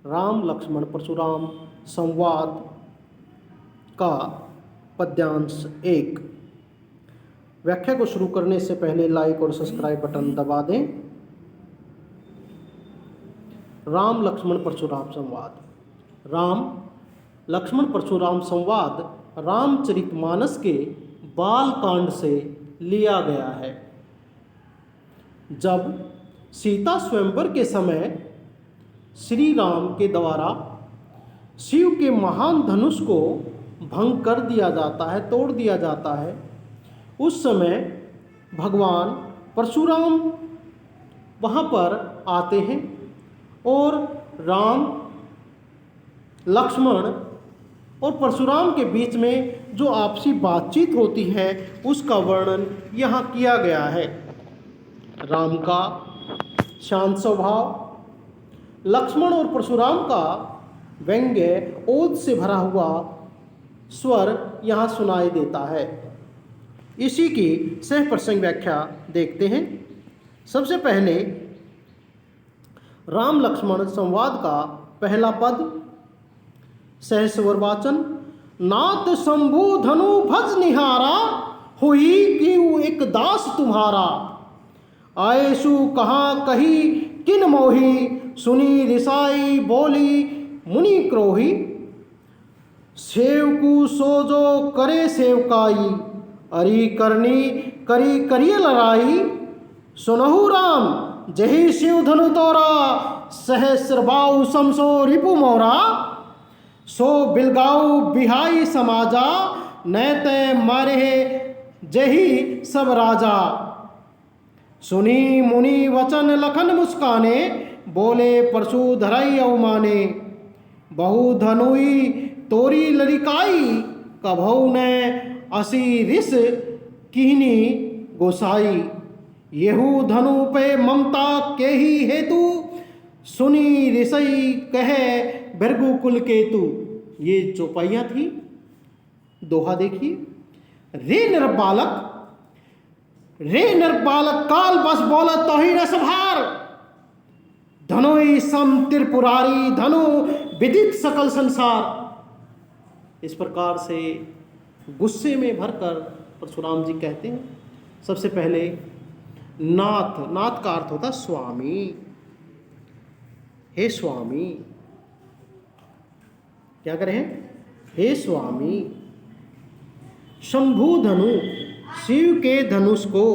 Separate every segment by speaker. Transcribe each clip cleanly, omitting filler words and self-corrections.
Speaker 1: राम लक्ष्मण परशुराम संवाद का पद्यांश 1। व्याख्या को शुरू करने से पहले लाइक और सब्सक्राइब बटन दबा दें। राम लक्ष्मण परशुराम संवाद। राम लक्ष्मण परशुराम संवाद रामचरितमानस के बाल कांड से लिया गया है। जब सीता स्वयंवर के समय श्री राम के द्वारा शिव के महान धनुष को भंग कर दिया जाता है, तोड़ दिया जाता है, उस समय भगवान परशुराम वहाँ पर आते हैं और राम लक्ष्मण और परशुराम के बीच में जो आपसी बातचीत होती है उसका वर्णन यहाँ किया गया है। राम का शांत स्वभाव, लक्ष्मण और परशुराम का व्यंग्य ओज से भरा हुआ स्वर यहाँ सुनाई देता है। इसी की सह प्रसंग व्याख्या देखते हैं। सबसे पहले राम लक्ष्मण संवाद का पहला पद सहस्वर वाचन। नाथ शंभु धनु भज निहारा, हुई क्यों एक दास तुम्हारा। आयसु कहाँ कही किन मोही, सुनी रिसाई बोली मुनि क्रोही। सेवकु सोजो करे सेवकाई, अरी करनी करी करिय लड़ाई। सुनहु राम जही शिव धनु तोरा, सहस्र बाहु समसो रिपु मोरा। सो बिलगाऊ बिहाई समाजा, नैते मारे जही सब राजा। सुनी मुनि वचन लखन मुस्काने, बोले परशु धरई अवमाने। बहु धनुई तोरी लरिकाई, कभौ ने असी रिस किहनी गोसाई। येहू धनु पे ममता के ही हेतु, सुनी रिसई कहे भृगु कुल केतु। ये चौपाइयाँ थी। दोहा देखिए। रे नरबालक काल बस बोला तो ही रसभार। धनुई सम त्रिपुरारी, धनु विदित सकल संसार। इस प्रकार से गुस्से में भरकर परशुराम जी कहते हैं। सबसे पहले नाथ, नाथ का अर्थ होता स्वामी। हे स्वामी, क्या करें? हे स्वामी। शंभु धनु, शिव के धनुष को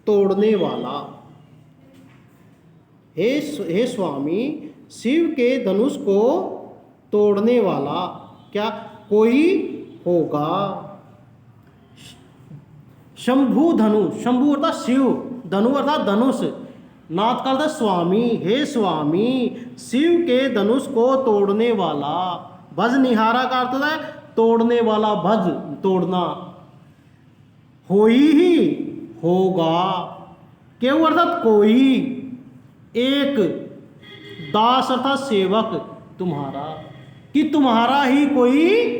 Speaker 1: तोड़ने वाला। हे स्वामी, शिव के धनुष को तोड़ने वाला क्या कोई होगा? शंभु धनु, शंभु अर्थात शिव, धनु अर्थात धनुष, नाथ का अर्थ स्वामी। हे स्वामी, शिव के धनुष को तोड़ने वाला। भज निहारा का अर्थ है तोड़ने वाला, भज तोड़ना। होई ही होगा, केव अर्थात कोई, एक, दास अर्थात सेवक तुम्हारा, कि तुम्हारा ही कोई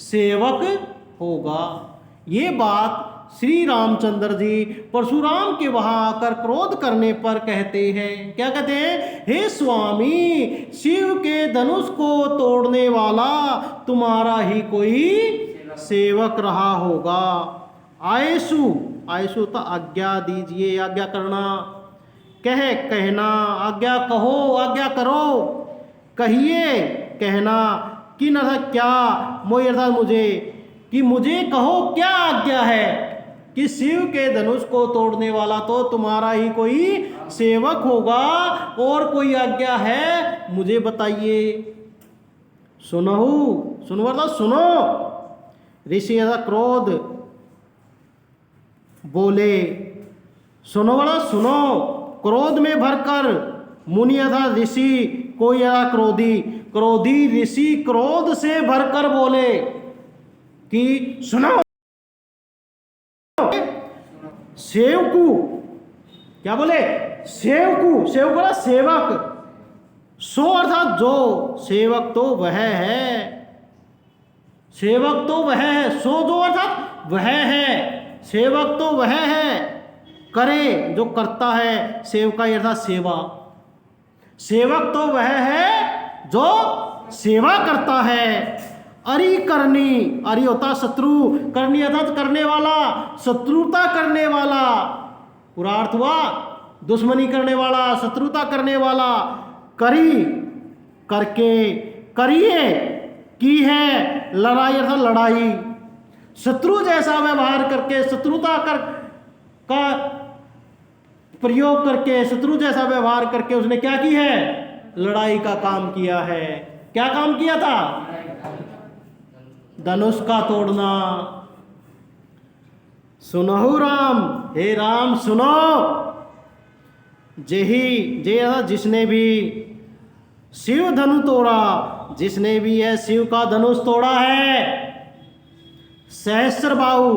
Speaker 1: सेवक होगा। ये बात श्री रामचंद्र जी परशुराम के वहां आकर क्रोध करने पर कहते हैं। क्या कहते हैं? हे स्वामी, शिव के धनुष को तोड़ने वाला तुम्हारा ही कोई सेवक रहा होगा। आयसु, आयसु तो आज्ञा दीजिए, आज्ञा करना। कहना, आज्ञा कहो, आज्ञा करो। कहिए, कहना। किन अर्थात क्या, मोहि अर्थात मुझे, कि मुझे कहो क्या आज्ञा है कि शिव के धनुष को तोड़ने वाला तो तुम्हारा ही कोई सेवक होगा, और कोई आज्ञा है मुझे बताइए। सुनहु, सुनो अर्थात सुनो। ऋषि अर्थात क्रोध, बोले। सुनो अर्थात सुनो, क्रोध में भरकर। मुनि अर्थात ऋषि, कोई अर्थात क्रोधी। क्रोधी ऋषि क्रोध से भरकर बोले कि सुनो। सेवकु, क्या बोले? सेवकु, सेवक बोला सेवक। सो अर्थात जो, सेवक तो वह है, सेवक तो वह है। सो जो अर्थात वह है, सेवक तो वह है। करे जो करता है, सेवका अर्थात सेवा। सेवक तो वह है जो सेवा करता है। अरि करनी, अरि होता शत्रु, करनी अर्थात करने वाला, शत्रुता करने वाला। पूरा अर्थ हुआ दुश्मनी करने वाला, शत्रुता करने वाला। करी करके, करिए की है, लड़ाई अर्थात लड़ाई। शत्रु जैसा व्यवहार करके, शत्रुता कर का प्रयोग करके, शत्रु जैसा व्यवहार करके उसने क्या की है, लड़ाई का काम किया है। क्या काम किया था, धनुष का तोड़ना। सुनहु राम, हे राम सुनो, जिसने भी शिव धनु तोड़ा, जिसने भी यह शिव का धनुष तोड़ा है। सहस्र बाहु,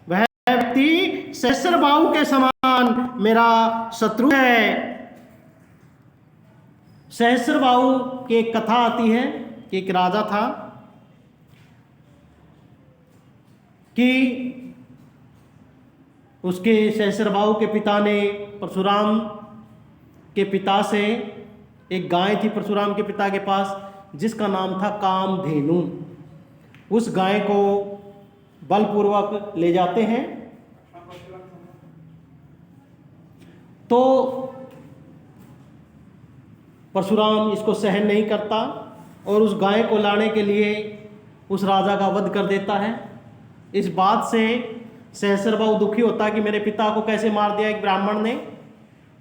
Speaker 1: वह व्यक्ति सहस्र बाहु के समान मेरा शत्रु है। सहस्र बाहु की एक कथा आती है कि एक राजा था कि उसके सहस्रबाहु के पिता ने परशुराम के पिता से, एक गाय थी परशुराम के पिता के पास जिसका नाम था कामधेनु। उस गाय को बलपूर्वक ले जाते हैं तो परशुराम इसको सहन नहीं करता और उस गाय को लाने के लिए उस राजा का वध कर देता है। इस बात से सहस्रबाहु दुखी होता है कि मेरे पिता को कैसे मार दिया एक ब्राह्मण ने।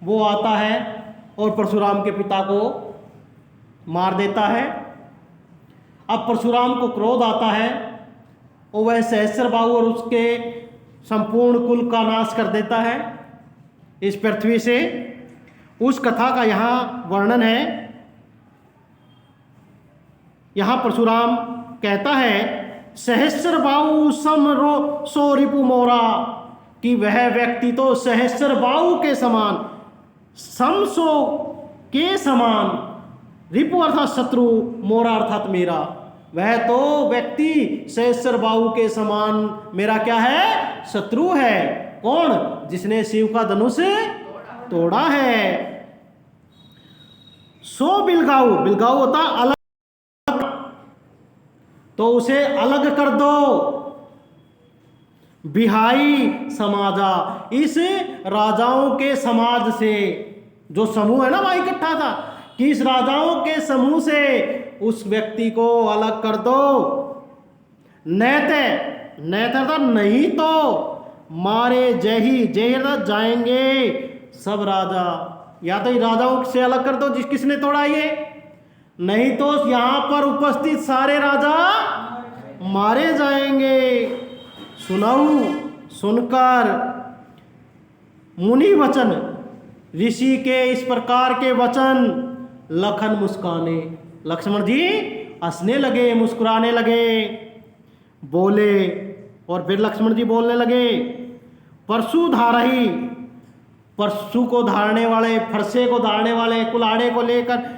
Speaker 1: वो आता है और परशुराम के पिता को मार देता है। अब परशुराम को क्रोध आता है और वह सहस्रबाहु और उसके संपूर्ण कुल का नाश कर देता है इस पृथ्वी से। उस कथा का यहाँ वर्णन है। यहाँ परशुराम कहता है सहस्रबाहु समरो सो रिपु मोरा, कि वह व्यक्ति तो सहस्रबाहु के समान, समसो के समान, रिपु अर्थात शत्रु, मोरा अर्थात मेरा, वह तो व्यक्ति सहस्रबाहु के समान मेरा क्या है, शत्रु है। कौन, जिसने शिव का धनुष तोड़ा है। सो बिलगाऊ, बिलगाऊ होता अलग, तो उसे अलग कर दो। बिहाई समाजा, इस राजाओं के समाज से, जो समूह है ना वहाँ इकट्ठा था, कि इस राजाओं के समूह से उस व्यक्ति को अलग कर दो। नैते, नैते अर्थात नहीं तो, मारे जही, जय अर्थात जाएंगे सब राजा। या तो राजाओं से अलग कर दो जिस किसने तोड़ा ये, नहीं तो यहां पर उपस्थित सारे राजा मारे जाएंगे। सुनाऊ, सुनकर मुनि वचन, ऋषि के इस प्रकार के वचन, लखन मुस्काने, लक्ष्मण जी हंसने लगे, मुस्कुराने लगे। बोले, और फिर लक्ष्मण जी बोलने लगे, परशु धारही, परशु को धारने वाले, फरसे को धारने वाले, कुल्हाड़े को लेकर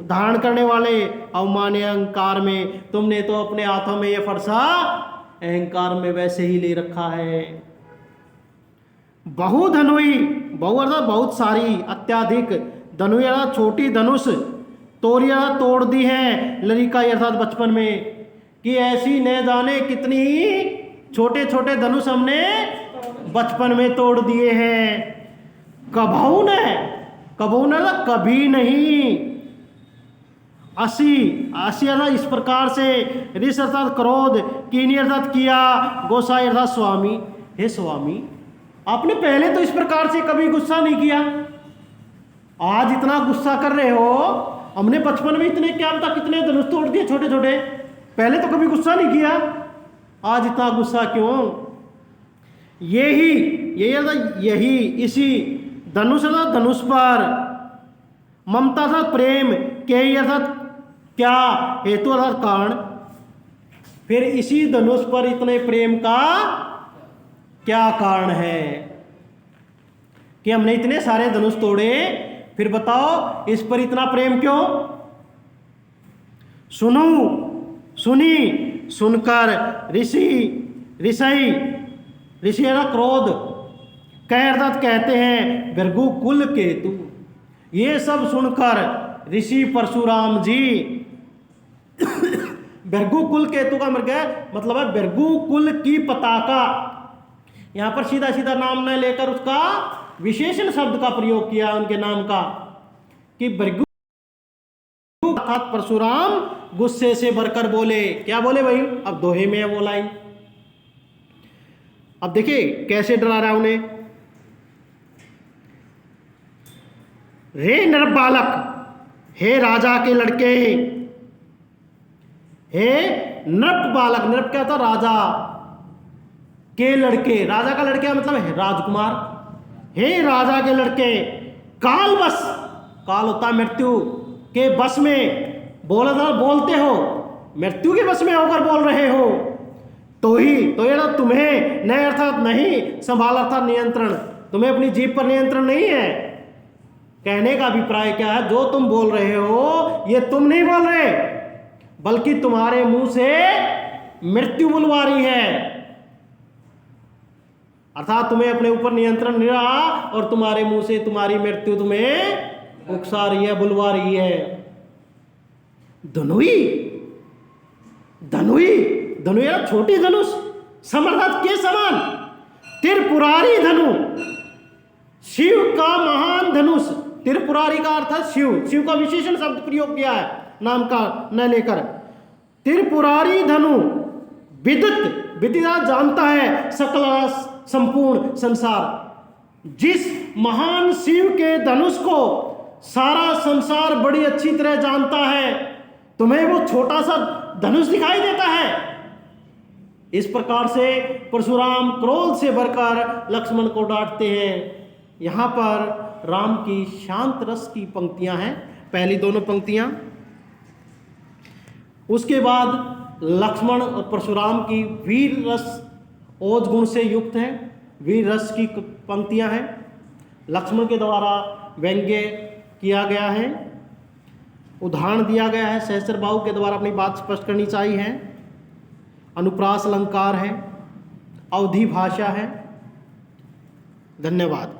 Speaker 1: धारण करने वाले, अवमान्य अहंकार में, तुमने तो अपने हाथों में ये फरसा अहंकार में वैसे ही ले रखा है। बहुधनुई, बहु अर्थात बहुत सारी, अत्याधिक, धनुई अर्थात छोटी धनुष, तोरिया तोड़ दी है ललिका अर्थात बचपन में, कि ऐसी न जाने कितनी ही छोटे छोटे धनुष हमने बचपन में तोड़ दिए हैं। कभू न, कभू न कभी नहीं। असी, असी अर्थात इस प्रकार से, रिस अर्थात क्रोध, कीनी अर्थात किया, गोसाई अर्थात स्वामी, हे स्वामी आपने पहले तो इस प्रकार से कभी गुस्सा नहीं किया, आज इतना गुस्सा कर रहे हो। हमने बचपन में इतने क्या पता कितने धनुष तोड़ दिए छोटे छोटे, पहले तो कभी गुस्सा नहीं किया, आज इतना गुस्सा क्यों। यही इसी धनुष अर्थात धनुष पर, ममता अर्थात प्रेम, के अर्थात क्या, हेतु अर्थात कारण, फिर इसी धनुष पर इतने प्रेम का क्या कारण है कि हमने इतने सारे धनुष तोड़े, फिर बताओ इस पर इतना प्रेम क्यों। सुनो, सुनी, सुनकर ऋषि, ऋषि, ऋषि क्रोध, कह अर्थात कहते हैं भृगु कुल केतु, ये सब सुनकर ऋषि परशुराम जी भृगु कुल केतु का मृग मतलब है भृगु कुल की पताका, यहां पर सीधा सीधा नाम न लेकर उसका विशेषण शब्द का प्रयोग किया उनके नाम का, कि भृगु अर्थात परशुराम गुस्से से भरकर बोले। क्या बोले भाई? अब दोहे में है वो लाइन। अब देखिए कैसे डरा रहा है उन्हें। रे नर बालक, हे राजा के लड़के, हे नृप बालक, नृप क्या था? राजा के लड़के, राजा का लड़के मतलब है राजकुमार। हे राजा के लड़के, काल बस, काल होता है मृत्यु के बस में, बोलते हो मृत्यु के बस में होकर बोल रहे हो, तो ये ना तुम्हें नहीं अर्थात नहीं संभाल अर्थात नियंत्रण, तुम्हें अपनी जीभ पर नियंत्रण नहीं है। कहने का अभिप्राय क्या है? जो तुम बोल रहे हो ये तुम नहीं बोल रहे, बल्कि तुम्हारे मुंह से मृत्यु बुलवा रही है, अर्थात तुम्हें अपने ऊपर नियंत्रण नहीं रहा और तुम्हारे मुंह से तुम्हारी मृत्यु तुम्हें उकसा रही है, बुलवा रही है। धनुई, धनुई, धनुई छोटी धनुष समर्थक के समान, त्रिपुरारी धनु, शिव का महान धनुष। त्रिपुरारी का अर्थ है शिव, शिव का विशेषण शब्द प्रयोग किया है नाम का न लेकर। त्रिपुरारी धनु, विदित, विदिता जानता है सकल संपूर्ण संसार। जिस महान शिव के धनुष को सारा संसार बड़ी अच्छी तरह जानता है, तुम्हें वो छोटा सा धनुष दिखाई देता है। इस प्रकार से परशुराम क्रोध से भरकर लक्ष्मण को डांटते हैं। यहाँ पर राम की शांत रस की पंक्तियां हैं, पहली दोनों पंक्तियां, उसके बाद लक्ष्मण और परशुराम की वीर रस ओज गुण से युक्त है, वीर रस की पंक्तियां हैं। लक्ष्मण के द्वारा व्यंग्य किया गया है, उदाहरण दिया गया है, सहस्त्रबाहु के द्वारा अपनी बात स्पष्ट करनी चाहिए है, अनुप्रास अलंकार है, अवधि भाषा है। धन्यवाद।